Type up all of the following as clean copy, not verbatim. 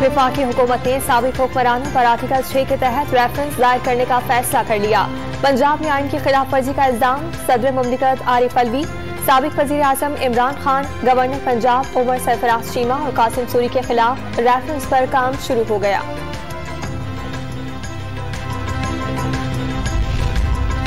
वफाकी हुकूमत ने साबिक हुक्मरानों पर आर्टिकल 6 के तहत रेफरेंस दायर करने का फैसला कर लिया। पंजाब में आइन की खिलाफ वर्जी का इल्जाम सदर मुमलिकत आरिफ अलवी, साबिक वजीर आजम इमरान खान, गवर्नर पंजाब उमर सरफराज चीमा और कासिम सूरी के खिलाफ रेफरेंस पर काम शुरू हो गया।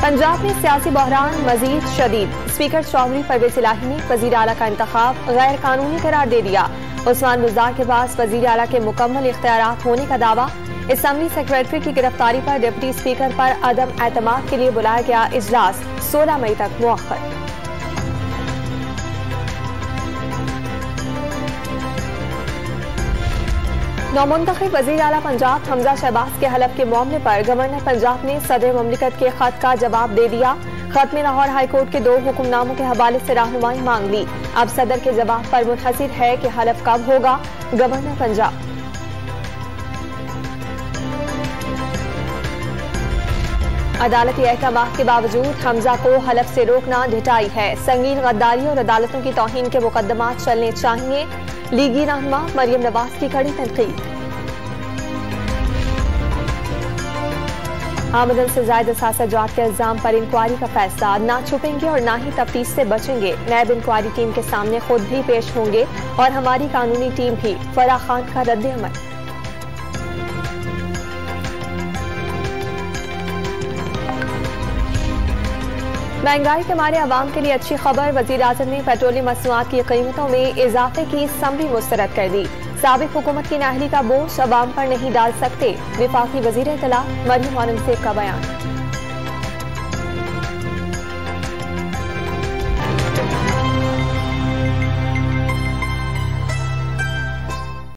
पंजाब में सियासी बहरान मजीद शदीद। स्पीकर चौधरी परवेज इलाही ने वजीर आला का इंतखाब गैर कानूनी करार दे दिया। उस्मान बुज़दार के पास वजीर आला के मुकम्मल इख्तियारात होने का दावा। असेंबली सेक्रेटरी की गिरफ्तारी पर डिप्टी स्पीकर पर अदम एतमाद के लिए बुलाया गया इजलास 16 मई तक मुअख्खर। नौमुंतखब वज़ीर आला पंजाब हमजा शहबाज के हलफ के मामले पर गवर्नर पंजाब ने सदर मुमलिकत के खत का जवाब दे दिया। खत में लाहौर हाईकोर्ट के 2 हुक्मनामों के हवाले से रहनुमाई मांग ली। अब सदर के जवाब पर मुनहसिर है कि हलफ कब होगा। गवर्नर पंजाब। अदालती अहकाम के बावजूद हमजा को हलफ से रोकना ढिठाई है। संगीन गद्दारी और अदालतों की तौहीन के मुकदमात चलने चाहिए। लीगी रहनुमा मरियम नवाज की कड़ी तनकीद। आमदन से ज्यादा सासाजात के इल्जाम पर इंक्वायरी का फैसला। ना छुपेंगे और ना ही तफ्तीश से बचेंगे। नैब इंक्वायरी टीम के सामने खुद भी पेश होंगे और हमारी कानूनी टीम भी। फराह खान का रद्द-ए-अमल। महंगाई के मारे अवाम के लिए अच्छी खबर। वजीर आजम ने पेट्रोलियम मसनूआत की कीमतों में इजाफे की समरी मुस्तरद कर दी। साबिक हुकूमत की नाअहली का बोझ अवाम पर नहीं डाल सकते। वफाकी वजीर इत्तला मरियम औरंगजेब का बयान।